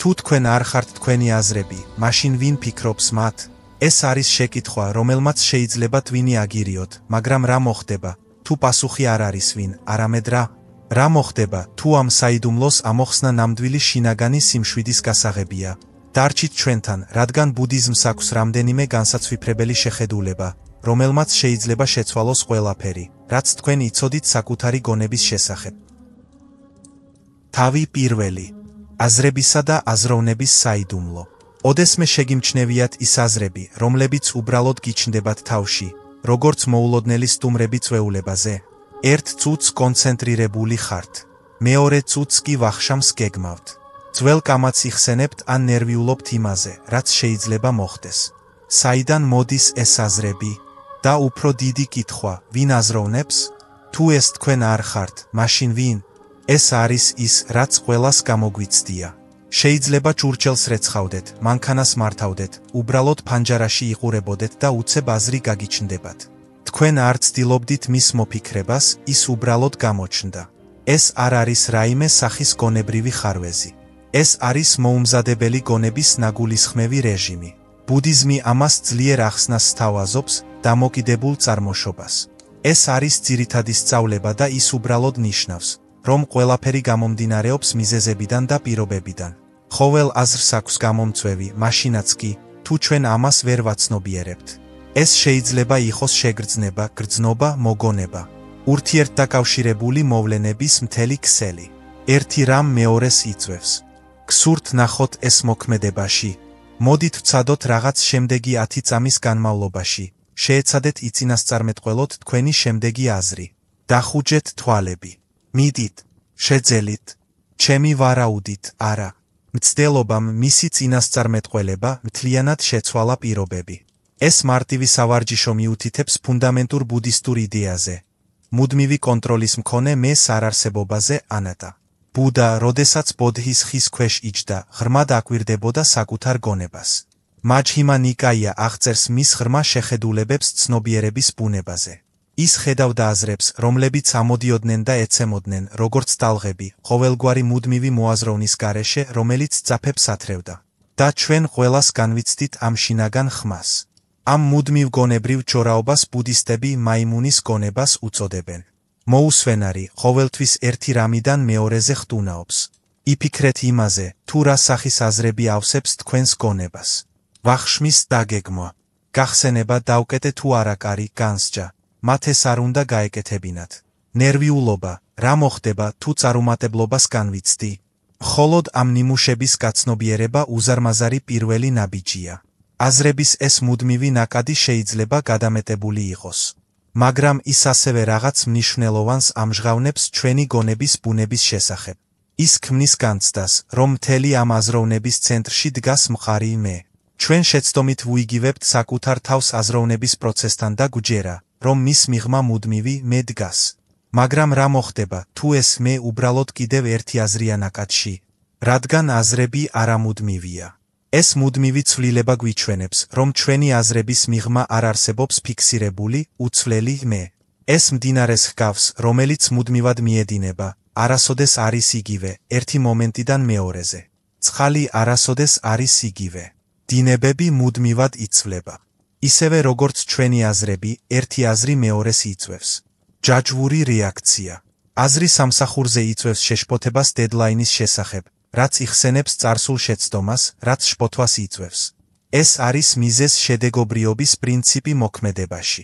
თუ თქვენ არ ხართ თქვენი აზრები, მაშინ ვინ ფიქრობს მათ? ეს არის შეკითხვა, რომელმაც შეიძლება twini აგირიოთ, მაგრამ რა მოხდება, თუ პასუხი არ არის ვინ, არამედ რა მოხდება, თუ ამ საიდუმლოს ამოხსნა ნამდვილი შინაგანი სიმშვიდის გასაღებია? დარჩით ჩვენთან, რადგან ბუდიზმს აქვს რამდენიმე განსაცვიფრებელი შეხედულება, რომელმაც შეიძლება შეცვალოს ყველაფერი, რაც თქვენ იცოდით საკუთარი გონების შესახებ. თავი პირველი. აზრებისა და აზროვნების საიდუმლო. ოდესმე შეგიმჩნევიათ ის აზრები, რომლებიც უბრალოდ გიჩნდებათ თავში, როგორც მოულოდნელი სტუმრები წვეულებაზე. ერთ წუთს კონცენტრირებული ხართ, მეორე წუთს კი ვახშამს გეგმავთ. ძველ კამათს იხსენებთ ან ნერვიულობთ იმაზე, რაც შეიძლება მოხდეს. საიდან მოდის ეს აზრები? და უფრო დიდი კითხვა, ვინ აზროვნებს? თუ ეს თქვენ არ ხართ, მაშინ ვინ? ეს არის ის, რაც ყველას გამოგვიცდია. შეიძლება ჭურჭელს რეცხავდეთ, მანქანას მართავდეთ, უბრალოდ ფანჯარაში იყურებოდეთ და უცებ აზრი გაგიჩნდებათ. თქვენ არ ცდილობდით მის მოფიქრებას, ის უბრალოდ გამოჩნდა. ეს არ არის რაიმე სახის გონებრივი ხარვეზი. ეს არის მოუმზადებელი გონების ნაგულისხმევი რეჟიმი. ბუდიზმი ამას ძლიერ ახსნას სთავაზობს, დამოკიდებულ წარმოშობას. ეს არის ძირითადი სწავლება და ის უბრალოდ ნიშნავს, რომ ყველაფერი გამომდინარეობს მიზეზებიდან და პირობებიდან. ყოველ აზრს აქვს გამომწვევი, მაშინაც კი, თუ ჩვენ ამას ვერ ვაცნობიერებთ. ეს შეიძლება იყოს შეგრძნება, გრძნობა, მოგონება, ურთიერთდაკავშირებული მოვლენების მთელი ქსელი. ერთი რამ მეორეს იწვევს. გსურთ ნახოთ ეს მოქმედებაში. მოდით ვცადოთ რაღაც შემდეგი 10 წამის განმავლობაში. შეეცადეთ იწინასწარმეტყველოთ თქვენი შემდეგი აზრი. დახუჯეთ თვალები. მიდით, შეძელით. ჩემი ვარაუდით, არა. მცდელობამ მისი წინასწარმეტყველება მთლიანად შეცვალა პირობები. ეს მარტივი სავარჯიშო მიუთითებს ფუნდამენტურ ბუდისტურ იდეაზე. მუდმივი კონტროლის მქონე მეს არარსებობაზე ანატა. ბუდა, როდესაც ბოდჰის ხის ქვეშ იჯდა, ღრმად აკვირდებოდა საკუთარ გონებას. მაჯჰიმა ნიკაია აღწერს მის ღრმა შეხედულებებს ცნობიერების ბუნებაზე. ის ხედავდა აზრებს, რომლებიც ამოდიოდნენ და ეცემოდნენ, როგორც ტალღები, ყოველგვარი მუდმივი მოაზროვნის გარეშე, რომელიც ძაფებს ათრევდა. და ჩვენ ყველას განვიცდით ამ შინაგან ხმას. ამ მუდმივ გონებრივ ჯორაობას ბუდისტები მაიმუნის გონებას უწოდებენ. მოუსვენარი, ყოველთვის ერთი რამიდან მეორეზე ხტუნაობს. იფიქრეთ იმაზე, თუ რა სახის აზრები ავსებს თქვენს გონებას. ვახშმის დაგეგმვა. გახსენება დავკეტე თუ არაკარი, განსჯა. მათ ეს არ უნდა გაეკეთებინათ. ნერვიულობა, რა მოხდება, თუ წარუმატებლობას განვიცდი? მხოლოდ ამ ნიმუშების გაცნობიერება უზარმაზარი პირველი ნაბიჯია. აზრების ეს მუდმივი ნაკადი შეიძლება გადამეტებული იყოს. მაგრამ ის ასევე რაღაც მნიშვნელოვანს ამჟღავნებს ჩვენი გონების ბუნების შესახებ. ის ქმნის განცდას, რომ მთელი ამ აზროვნების ცენტრში დგას მყარი მე. ჩვენ შეცდომით ვუიგივებთ საკუთარ თავს აზროვნების პროცესთან და გვჯერა, რომ მის მიღმა მუდმივი მე დგას. მაგრამ რა მოხდება, თუ ეს მე უბრალოდ კიდევ ერთი აზრია ნაკადში? რადგან აზრები არამუდმივია. ეს მუდმივი ცვლილება გვიჩვენებს, რომ ჩვენი აზრების მიღმა არ არსებობს ფიქსირებული, უცვლელი მე. ეს მდინარეს ჰგავს, რომელიც მუდმივად მიედინება, არასოდეს არის იგივე, ერთი მომენტიდან მეორეზე. წყალი არასოდეს არის იგივე. დინებები მუდმივად იცვლება. ისევე როგორც ჩვენი აზრები, ერთი აზრი მეორეს იწვევს. ჯაჯვური რეაქცია. აზრი სამსახურზე იწვევს შეშფოთებას დედლაინის შესახებ, რაც იხსენებს წარსულ შეცდომას, რაც შფოთვას იწვევს. ეს არის მიზეზ შედეგობრიობის პრინციპი მოქმედებაში.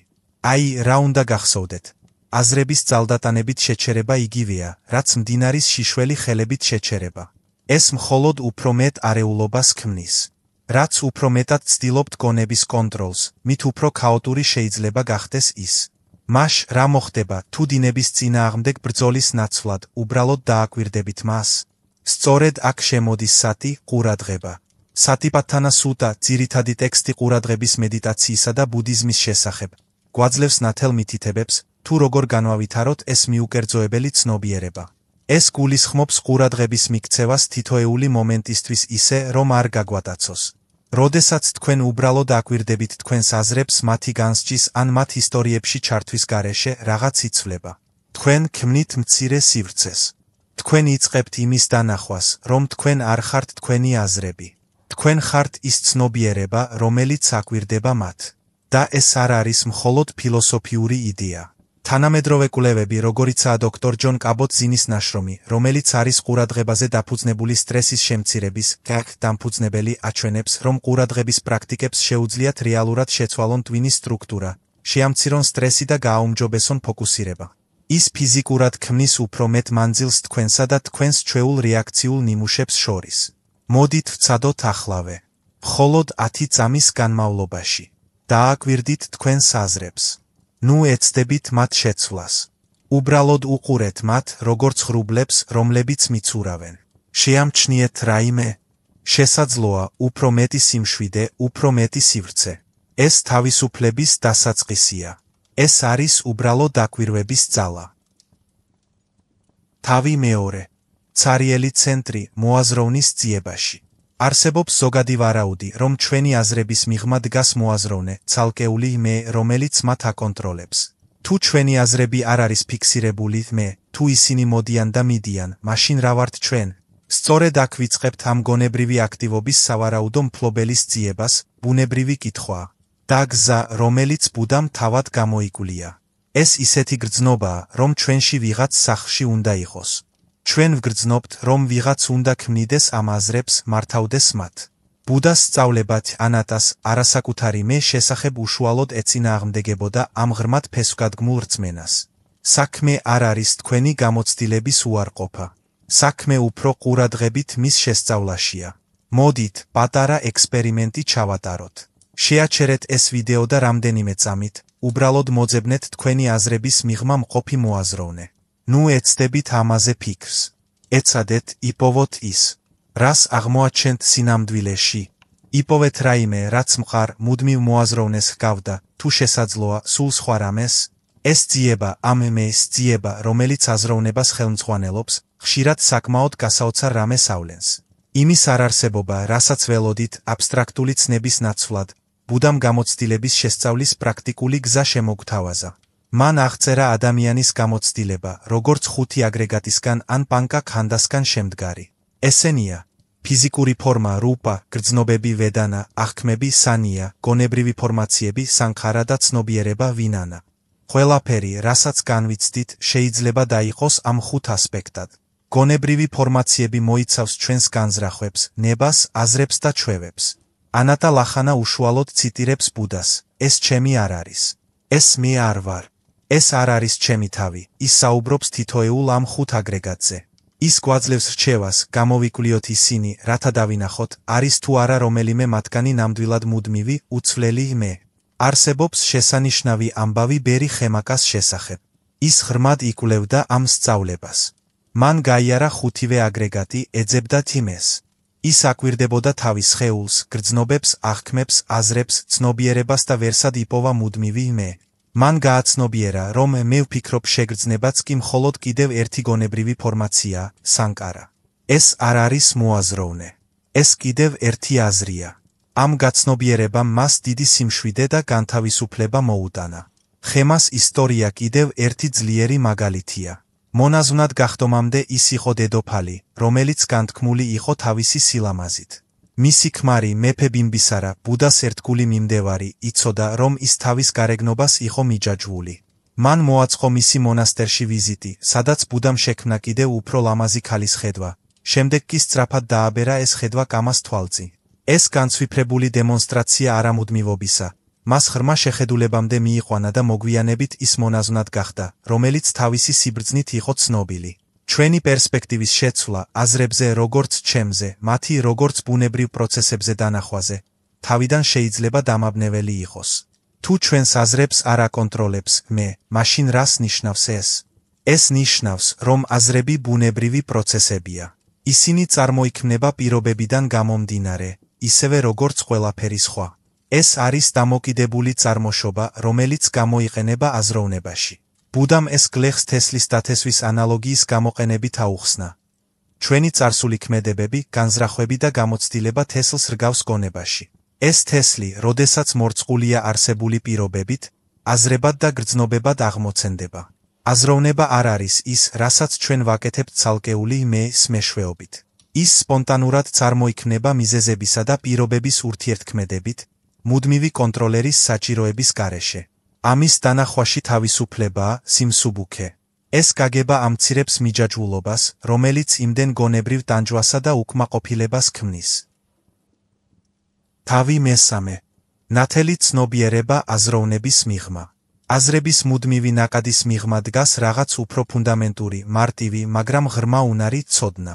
აი, რა უნდა გახსოვდეთ. აზრების ძალდატანებით შეჩერება იგივეა, რაც მდინარის შიშველი ხელებით შეჩერება. ეს მხოლოდ უფრო მეტ არეულობას ქმნის. რაც უფრო მეტად ცდილობთ გონების კონტროლს, მით უფრო ქაოტური შეიძლება გახდეს ის. მაშ რა მოხდება, თუ დინების წინააღმდეგ ბრძოლის ნაცვლად უბრალოდ დააკვირდებით მას? სწორედ აქ შემოდის სატი, ყურადღება. სატიპათანა სუტა, ძირითადი ტექსტი ყურადღების მედიტაციისა და ბუდიზმის შესახებ, გვაძლევს ნათელ მითითებებს, თუ როგორ განვავითაროთ ეს მიუკერძოებელი ცნობიერება. ეს გულისხმობს ყურადღების მიქცევას თითოეული მომენტისთვის ისე, რომ არ გაგვატაცოს. როდესაც თქვენ უბრალოდ აკვირდებით თქვენს აზრებს მათი განსჯის ან მათ ისტორიებში ჩართვის გარეშე, რაღაც იცვლება. თქვენ ქმნით მცირე სივრცეს. თქვენ იწყებთ იმის დანახვას, რომ თქვენ არ ხართ თქვენი აზრები. თქვენ ხართ ის ცნობიერება, რომელიც აკვირდება მათ. და ეს არ არის მხოლოდ ფილოსოფიური იდეა. თანამედროვე კვლევები, როგორიცაა დოქტორ ჯონ კაბოტ-ზინის ნაშრომი, რომელიც არის ყურადღებაზე დაფუძნებული სტრესის შემცირების დამფუძნებელი, აჩვენებს, რომ ყურადღების პრაქტიკებს შეუძლიათ რეალურად შეცვალონ ტვინის სტრუქტურა, შეამცირონ სტრესი და გააუმჯობესონ ფოკუსირება. ის ფიზიკურად ქმნის უფრო მეტ მანძილს თქვენსა და თქვენს ჩვეულ რეაქციულ ნიმუშებს შორის. მოდით ვცადოთ ახლავე. მხოლოდ 10 წამის განმავლობაში. დააკვირდით თქვენს აზრებს. ნუ ეცდებით მათ შეცვლას. უბრალოდ უყურეთ მათ, როგორც ღრუბლებს, რომლებიც მიცურავენ. შეამჩნიეთ რაიმე? შესაძლოა, უფრო მეტი სიმშვიდე, უფრო მეტი სივრცე. ეს თავისუფლების დასაწყისია. ეს არის უბრალოდ დაკვირვების ძალა. თავი მეორე. ცარიელი ცენტრი მოაზროვნის ძიებაში. არსებობს ზოგადი ვარაუდი, რომ ჩვენი აზრების მიღმა დგას მოაზროვნე, ცალკეული მე, რომელიც მათ აკონტროლებს. თუ ჩვენი აზრები არ არის ფიქსირებული მე, თუ ისინი მოდიან და მიდიან, მაშინ რა ვართ ჩვენ? სწორედ აქ ვიწყებთ ამ გონებრივი აქტივობის სავარაუდო მფლობელის ძიებას, ბუნებრივი კითხვაა. და გზა, რომელიც ბუდამ თავად გამოიკვლია. ეს ისეთი გრძნობაა, რომ ჩვენში ვიღაც სახლში უნდა იყოს. ჩვენ ვგრძნობთ, რომ ვიღაც უნდა ქმნიდეს ამ აზრებს, მართავდეს მათ. ბუდას სწავლებათ ანატას, არასაკუთარი მე შესახებ უშუალოდ ეწინააღმდეგებოდა ამ ღრმად ფესვგადგმულ რწმენას. საქმე არ არის თქვენი გამოცდილების უარყოფა. საქმე უფრო ყურადღებით მის შესწავლაშია. მოდით, პატარა ექსპერიმენტი ჩავატაროთ. შეაჩერეთ ეს ვიდეო და რამდენიმე წამით, უბრალოდ მოძებნეთ თქვენი აზრების მიღმა მყოფი მოაზროვნე. ნუ ეცდებით ამაზე ფიქრს. ეცადეთ, იპოვოთ ის, რას აღმოაჩენთ სინამდვილეში. იპოვეთ რაიმე, რაც მყარ, მუდმივ მოაზროვნეს ჰგავდა, თუ შესაძლოა, სულ სხვა რამეს. ეს ძიება, ამ მეს ძიება, რომელიც აზროვნებას ხელმძღვანელობს, ხშირად საკმაოდ გასაოცარ რამეს ავლენს. იმის არარსებობა, რასაც ველოდით, აბსტრაქტული ცნების ნაცვლად, ბუდამ გამოცდილების შესწავლის პრაქტიკული გზა შემოგთავაზა. მან აღწერა ადამიანის გამოცდილება, როგორც 5 აგრეგატისგან ან პანკა-ქანდასგან შემდგარი. ესენია: ფიზიკური ფორმა, რუპა, გრძნობები, ვედანა, აღქმები, სანია, გონებრივი ფორმაციები, სანქარა და ცნობიერება, ვინანა. ყველაფერი, რასაც განვიცდით, შეიძლება დაიყოს ამ 5 ასპექტად. გონებრივი ფორმაციები მოიცავს ჩვენს განზრახვებს, ნებას, აზრებს და ჩვევებს. ანატა ლახანა უშუალოდ ციტირებს ბუდას: ეს ჩემი არ არის. ეს მე არ ვარ. ეს არ არის ჩემი თავი. ის საუბრობს თითოეულ ამ 5 აგრეგატზე. ის გვაძლევს რჩევას, გამოვიკვლიოთ ისინი, რათა დავინახოთ, არის თუ არა რომელიმე მათგანი ნამდვილად მუდმივი, უცვლელი მე. არსებობს შესანიშნავი ამბავი ბერი ხემაკას შესახებ. ის ღრმად იკვლევდა ამ სწავლებას. მან გაიარა 5-ვე აგრეგატი, ეძებდა თიმეს. ის აკვირდებოდა თავის სხეულს, გრძნობებს, აღქმებს, აზრებს, ცნობიერებას და ვერსად იპოვა მუდმივი მე. მან გააცნობიერა, რომ მე ვფიქრობ შეგრძნებაც კი მხოლოდ კიდევ ერთი გონებრივი ფორმაცია, სანკარა. ეს არ არის მოაზროვნე. ეს კიდევ ერთი აზრია. ამ გაცნობიერებამ მას დიდი სიმშვიდე და განთავისუფლება მოუტანა. ხემას ისტორია კიდევ ერთი ძლიერი მაგალითია. მონაზვნად გახდომამდე ის იყო დედოფალი, რომელიც განთქმული იყო თავისი სილამაზით. მისი ქმარი მეფე ბიმბისარა, ბუდას ერთგული მიმდევარი, იცოდა, რომ ის თავის გარეგნობას იყო მიჯაჯვული. მან მოაწყო მისი მონასტერში ვიზიტი, სადაც ბუდამ შექმნა კიდევ უფრო ლამაზი ქალის ხედვა. შემდეგ კი სწრაფად დააბერა ეს ხედვა კამას თვალწინ. ეს განცვიფრებული დემონსტრაცია არამუდმივობისა. მას ღრმა შეხედულებამდე მიიყვანა და მოგვიანებით ის მონაზვნად გახდა, რომელიც თავისი სიბრძნით იყო ცნობილი. ჩვენი პერსპექტივის შეცვლა, აზრებზე როგორც ჩემზე, მათი როგორც ბუნებრივ პროცესებზე დანახვაზე, თავიდან შეიძლება დამაბნეველი იყოს. თუ ჩვენს აზრებს არ აკონტროლებს მე, მაშინ რას ნიშნავს ეს? ეს ნიშნავს, რომ აზრები ბუნებრივი პროცესებია. ისინი წარმოიქმნება პირობებიდან გამომდინარე, ისევე როგორც ყველაფერი სხვა. ეს არის დამოკიდებული წარმოშობა, რომელიც გამოიყენება აზროვნებაში. ბუდამ ეს გლეხს თესლის დათესვის ანალოგიის გამოყენებით აუხსნა. ჩვენი წარსული ქმედებები, განზრახვები და გამოცდილება თესლს რგავს გონებაში. ეს თესლი, როდესაც მორწყულია არსებული პირობებით, აზრებად და გრძნობებად აღმოცენდება. აზროვნება არ არის ის, რასაც ჩვენ ვაკეთებთ ცალკეული მე-ს მეშვეობით. ის სპონტანურად წარმოიქმნება მიზეზებისა და პირობების ურთიერთქმედებით, მუდმივი კონტროლერის საჭიროების გარეშე. ამის დანახვაში თავისუფლებაა, სიმსუბუქე. ეს გაგება ამცირებს მიჯაჭვულობას, რომელიც იმდენ გონებრივ ტანჯვასა და უკმაყოფილებას ქმნის. თავი მესამე. ნათელი ცნობიერება აზროვნების მიღმა. აზრების მუდმივი ნაკადის მიღმა დგას რაღაც უფრო ფუნდამენტური, მარტივი, მაგრამ ღრმა უნარი ცოდნა.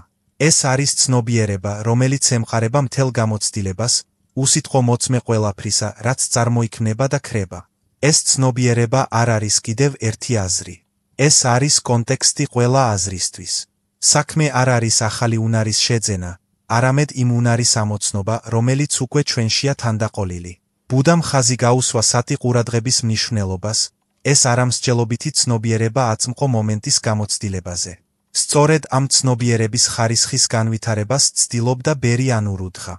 ეს არის ცნობიერება, რომელიც ემყარება მთელ გამოცდილებას, უსიტყვო მოწმე ყველაფრისა, რაც წარმოიქმნება და ქრება. ეს ცნობიერება არ არის კიდევ ერთი აზრი. ეს არის კონტექსტი ყველა აზრისთვის. საქმე არ არის ახალი უნარის შეძენა, არამედ იმ უნარის ამოცნობა, რომელიც უკვე ჩვენშია თანდაყოლილი. ბუდამ ხაზი გაუსვა სატი ყურადღების მნიშვნელობას, ეს არამსჯელობითი ცნობიერება აწმყო მომენტის გამოცდილებაზე. სწორედ ამ ცნობიერების ხარისხის განვითარებას ცდილობდა ბერი ანურუდღა.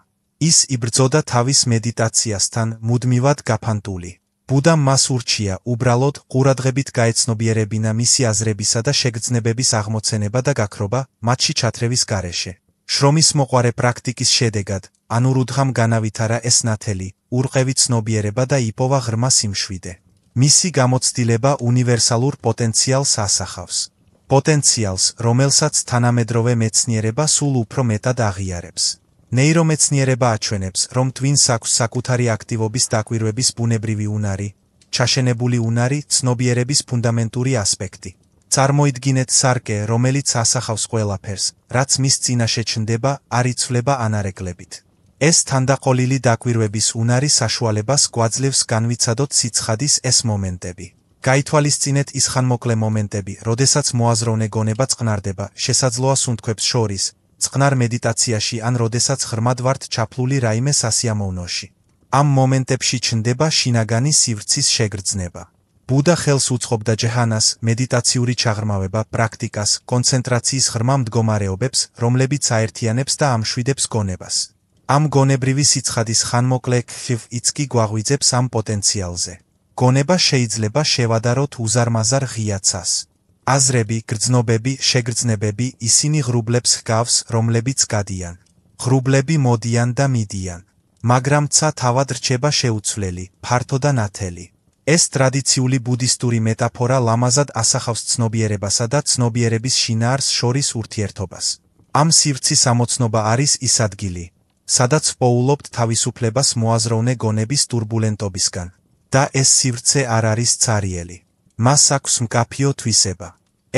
ის იბრძოდა თავის მედიტაციასთან, მუდმივად გაფანტული. ბუდამ მას ურჩია, უბრალოდ ყურადღებით გაეცნობიერებინა მისი აზრებისა და შეგრძნებების აღმოცენება და გაქრობა, მათში ჩათრევის გარეშე. შრომის მოყვარე პრაქტიკის შედეგად, ანურუდღამ განავითარა ეს ნათელი, ურყევი ცნობიერება და იპოვა ღრმა სიმშვიდე. მისი გამოცდილება უნივერსალურ პოტენციალს ასახავს. პოტენციალს, რომელსაც თანამედროვე მეცნიერება სულ უფრო მეტად აღიარებს. ნეირომეცნიერება აჩვენებს, რომ twins აქვს საკუთარი აქტივობის დაკვირვების ბუნებრივი უნარი, ჩაშენებული უნარი, ცნობიერების ფუნდამენტური ასპექტი. წარმოიდგინეთ სარკე, რომელიც ასახავს ყველაფერს, რაც მის წინაშე ჩნდება, არ იცვლება ანარეკლებით. ეს თანდაყოლილი დაკვირვების უნარი საშუალებას გვაძლევს განვიცადოთ სიცხადის ეს მომენტები. გაითვალისწინეთ ის ხანმოკლე მომენტები, როდესაც მოაზროვნე გონება წყნარდება, შესაძლოა სუნთქვებს შორის, წყნარ მედიტაციაში ან როდესაც ღრმად ვართ ჩაფლული რაიმე სასიამოვნოში. ამ მომენტებში ჩნდება შინაგანი სივრცის შეგრძნება. ბუდა ხელს უწყობდა ჯეჰანას, მედიტაციური ჩაღრმავება, პრაქტიკას, კონცენტრაციის ღრმა მდგომარეობებს, რომლებიც აერთიანებს და ამშვიდებს გონებას. ამ გონებრივი სიცხადის ხანმოკლე ქფ-იც კი გვაღვიძებს ამ პოტენციალზე. გონება შეიძლება შევადაროთ უზარმაზარ ღიაცას. აზრები, გრძნობები, შეგრძნებები, ისინი ღრუბლებს ჰგავს, რომლებიც გადიან. ღრუბლები მოდიან და მიდიან. მაგრამ ცა თავად რჩება შეუცვლელი, ფართო და ნათელი. ეს ტრადიციული ბუდისტური მეტაფორა ლამაზად ასახავს ცნობიერებასა და ცნობიერების შინაარს შორის ურთიერთობას. ამ სივრცის ამოცნობა არის ის ადგილი, სადაც პოულობთ თავისუფლებას მოაზროვნე გონების ტურბულენტობისგან. და ეს სივრცე არ არის цаრიელი. მას აქვს მკაფიო თვისება.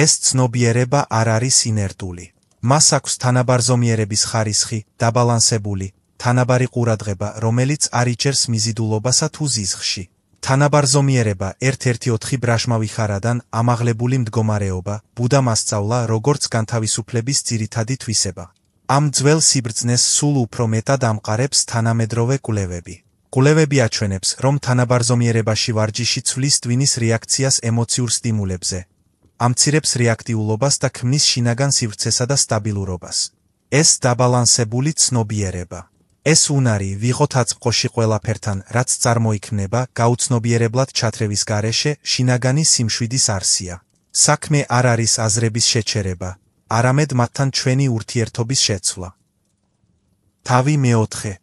ეს ცნობიერება არ არის ინერტული. მას აქვს თანაბარზომიერების ხარისხი, დაბალანსებული, თანაბარი ყურადღება, რომელიც არ იჭერს მიზიდულობასა თუ ზიზღში. თანაბარზომიერება 1-1-4 ბრაშმავიხარადან ამაღლებული მდგომარეობა, ბუდამ ასწავლა, როგორც განთავისუფლების ძირითადი თვისება. ამ ძველ სიბრძნეს სულ უფრო მეტად ამყარებს თანამედროვე კვლევები. კვლევები აჩვენებს, რომ თანაბარზომიერებაში ვარჯიში ცვლის ტვინის რეაქციას ემოციურ სტიმულებზე. ამცირებს რეაქტიულობას და ქმნის შინაგან სივრცესა და სტაბილურობას. ეს დაბალანსებული ცნობიერება. ეს უნარი ვიღოთ აწმყოში ყველაფერთან, რაც წარმოიქმნება, გაუცნობიერებლად ჩათრევის გარეშე, შინაგანი სიმშვიდის არსია. საქმე არ არის აზრების შეჩერება, არამედ მათთან ჩვენი ურთიერთობის შეცვლა. თავი მეოთხე.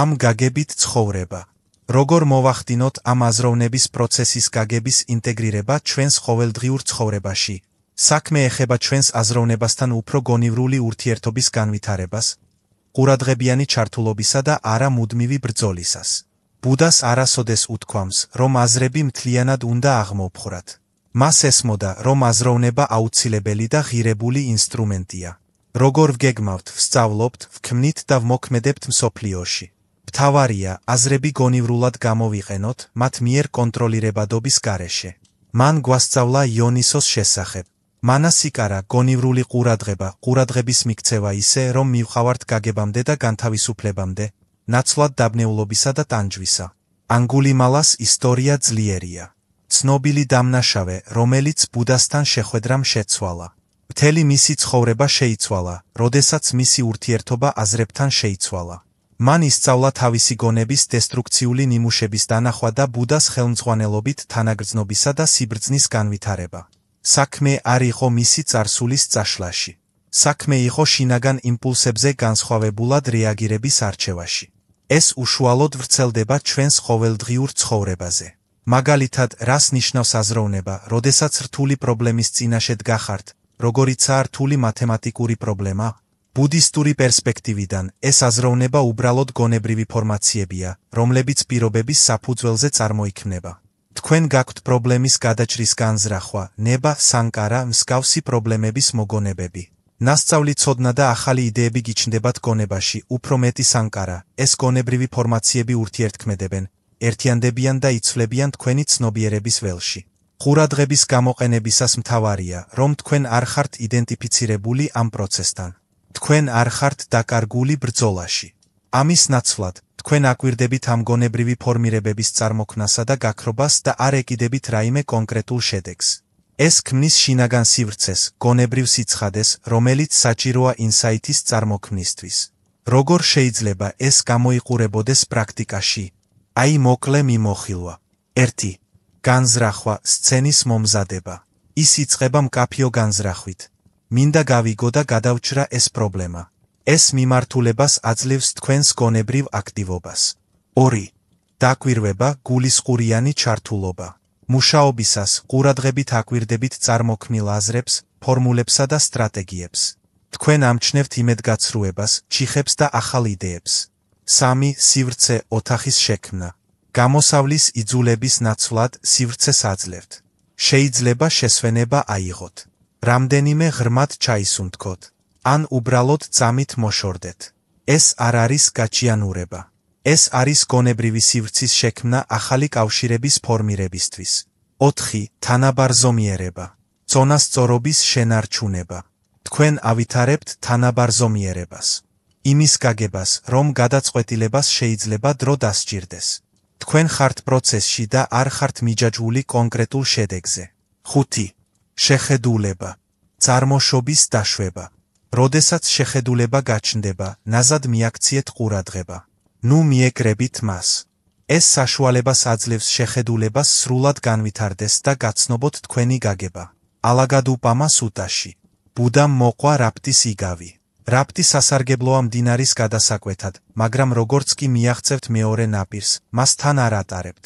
ამ გაგებით ცხოვრება. როგორ მოვახდინოთ ამ აზროვნების პროცესის გაგების ინტეგრირება ჩვენს ყოველდღიურ ცხოვრებაში? საქმე ეხება ჩვენს აზროვნებასთან უფრო გონივრული ურთიერთობის განვითარებას, ყურადღებიანი ჩართულობისა და არა მუდმივი ბრძოლისას. ბუდას არასოდეს უთქვამს, რომ აზრები მთლიანად უნდა აღმოფხრათ. მას ესმოდა, რომ აზროვნება აუცილებელი და ღირებული ინსტრუმენტია. როგორ ვგეგმავთ, ვსწავლობთ, ვქმნით და ვმოქმედებთ მსოფლიოში. მთავარია, აზრები გონივრულად გამოვიყენოთ, მათ მიერ კონტროლირებადობის გარეშე. მან გვასწავლა იონისოს შესახებ. მანას იკარა გონივრული ყურადღება, ყურადღების მიქცევა ისე, რომ მივყავართ გაგებამდე და განთავისუფლებამდე, ნაცვლად დაბნეულობისა და ტანჯვისა. ანგულიმალას ისტორია ძლიერია. ცნობილი დამნაშავე, რომელიც ბუდასთან შეხვედრამ შეცვალა. მთელი მისი ცხოვრება შეიცვალა, როდესაც მისი ურთიერთობა აზრებთან შეიცვალა. მან ისწავლა თავისი გონების დესტრუქციული ნიმუშების დანახვა და ბუდას ხელმძღვანელობით თანაგრძნობისა და სიბრძნის განვითარება. საქმე არ იყო მისი წარსულის წაშლაში. საქმე იყო შინაგან იმპულსებზე განსხვავებულად რეაგირების არჩევაში. ეს უშუალოდ ვრცელდება ჩვენს ყოველდღიურ ცხოვრებაზე. მაგალითად, რას ნიშნავს აზროვნება, როდესაც რთული პრობლემის წინაშე დგახართ, როგორიცაა რთული მათემატიკური პრობლემა? ბუდისტური პერსპექტივიდან ეს აზროვნება უბრალოდ გონებრივი ფორმაციებია, რომლებიც პირობების საფუძველზე წარმოიქმნება. თქვენ გაქვთ პრობლემის გადაჭრის განზრახვა, ნება, სანკარა, მსგავსი პრობლემების მოგონებები. ნასწავლი ცოდნა და ახალი იდეები გიჩნდებათ გონებაში, უფრო მეტი სანკარა, ეს გონებრივი ფორმაციები ურთიერთქმედებენ, ერთიანდებიან და იცვლებიან თქვენი ცნობიერების ველში. ყურადღების გამოყენებისას მთავარია, რომ თქვენ არ ხართ იდენტიფიცირებული ამ პროცესთან. თქვენ არ ხართ დაკარგული ბრძოლაში. ამის ნაცვლად, თქვენ აკვირდებით ამ გონებრივი ფორმირებების წარმოქმნასა და გაქრობას და არ ეკიდებით რაიმე კონკრეტულ შედეგს. ეს ქმნის შინაგან სივრცეს, გონებრივ სიცხადეს, რომელიც საჭიროა ინსაიტის წარმოქმნისთვის. როგორ შეიძლება ეს გამოიყურებოდეს პრაქტიკაში? აი მოკლე მიმოხილვა. 1. განზრახვა, სცენის მომზადება. ის იწყება მკაფიო განზრახვით. მინდა გავიგო და გადავჭრა ეს პრობლემა. ეს მიმართულებას აძლევს თქვენს გონებრივ აქტივობას. 2. დაკვირვება, გულისყურიანი ჩართულობა. მუშაობისას ყურადღებით აკვირდებით წარმოქმნილ აზრებს, ფორმულებსა და სტრატეგიებს. თქვენ ამჩნევთ იმედგაცრუებას, ჩიხებს და ახალ იდეებს. 3. სივრცე, ოთახის შექმნა. გამოსავლის იძულების ნაცვლად სივრცეს აძლევთ. შეიძლება შესვენება აიღოთ. რამდენიმე ღრმად ჩაისუნთქოთ. ან უბრალოდ წამით მოშორდეთ. ეს არ არის გაჭიანურება. ეს არის გონებრივი სივრცის შექმნა ახალი კავშირების ფორმირებისთვის. 4. თანაბარზომიერება. წონასწორობის შენარჩუნება. თქვენ ავითარებთ თანაბარზომიერებას. იმის გაგებას, რომ გადაწყვეტილებას შეიძლება დრო დასჭირდეს. თქვენ ხართ პროცესში და არ ხართ მიჯაჭვული კონკრეტულ შედეგზე. 5. შეხედულება. წარმოშობის დაშვება. როდესაც შეხედულება გაჩნდება, ნაზად მიაქციეთ ყურადღება. ნუ მიეკრებით მას. ეს საშუალებას აძლევს შეხედულებას სრულად განვითარდეს და გაცნობოთ თქვენი გაგება. ალაგადუპამა სუტაში. ბუდამ მოყვა რაფტის იგავი. რაფტი სასარგებლოა მდინარის გადასაკვეთად, მაგრამ როგორც კი მიაღწევთ მეორე ნაპირს, მას თან არ ატარებთ.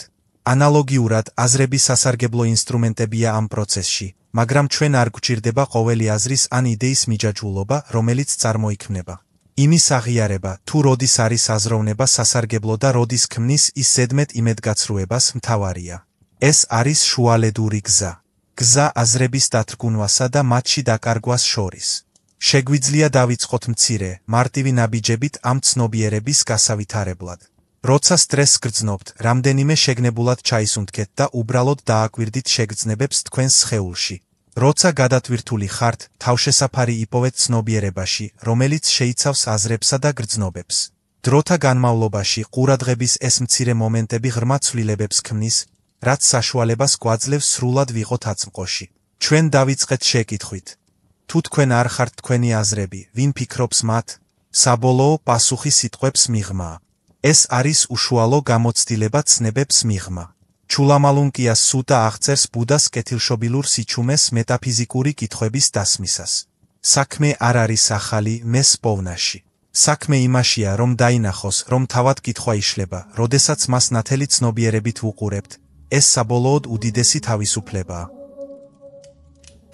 ანალოგიურად, აზრები სასარგებლო ინსტრუმენტებია ამ პროცესში, მაგრამ ჩვენ არ გვჭირდება ყოველი აზრის ან იდეის მიჯაჭვულობა, რომელიც წარმოიქმნება. იმის აღიარება, თუ როდის არის აზროვნება სასარგებლო და როდის ქმნის ის ზედმეტ იმედგაცრუებას მთავარია. ეს არის შუალედური გზა. გზა აზრების დათრგუნვასა და მათში დაკარგვას შორის. შეგვიძლია დავიწყოთ მცირე, მარტივი ნაბიჯებით ამ ცნობიერების გასავითარებლად. როცა სტრესს გრძნობთ, რამდენიმე შეგნებულად ჩაისუნთქეთ და უბრალოდ დააკვირდით შეგრძნებებს თქვენს სხეულში. როცა გადატვირთული ხართ, თავშესაფარი იპოვეთ ცნობიერებაში, რომელიც შეიცავს აზრებსა და გრძნობებს. დროთა განმავლობაში ყურადღების ეს მცირე მომენტები ღრმა ცვლილებებს ქმნის, რაც საშუალებას გვაძლევს სრულად ვიყოთ აწმყოში. ჩვენ დავიწყეთ შეკითხვით. თუ თქვენ არ ხართ თქვენი აზრები, ვინ ფიქრობს მათ? საბოლოო პასუხი სიტყვებს მიღმაა. ეს არის უშუალო გამოცდილება ცნებებს მიღმა. ჩულამალუნკიას სუტა აღწერს ბუდას კეთილშობილურ სიჩუმეს მეტაფიზიკური კითხვების დასმისას. საქმე არ არის ახალი მეს პოვნაში. საქმე იმაშია, რომ დაინახოს, რომ თავად კითხვა იშლება, როდესაც მას ნათელი ცნობიერებით ვუყურებთ, ეს საბოლოოდ უდიდესი თავისუფლებაა.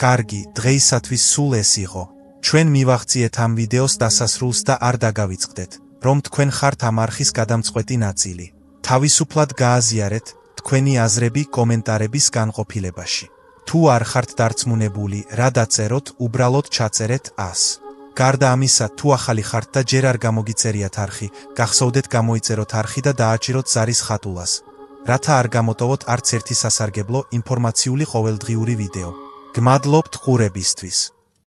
კარგი, დღეისათვის სულ ეს იყო. ჩვენ მივაღწიეთ ამ ვიდეოს დასასრულს და არ დაგავიწყდეთ, რომ თქვენ ხართ ამ არხის გადამწყვეტი ნაწილი. თავისუფლად გააზიარეთ თქვენი აზრები კომენტარების განყოფილებაში. თუ არ ხართ დარწმუნებული, რა დაწეროთ, უბრალოდ ჩაწერეთ 100. გარდა ამისა, თუ ახალი ხართ და ჯერ არ გამოგიწერიათ არხი, გახსოვდეთ გამოიწეროთ არხი და დააჭიროთ ზარის ხატულას, რათა არ გამოტოვოთ არც ერთი სასარგებლო ინფორმაციული ყოველდღიური ვიდეო. გმადლობთ ყურებისთვის.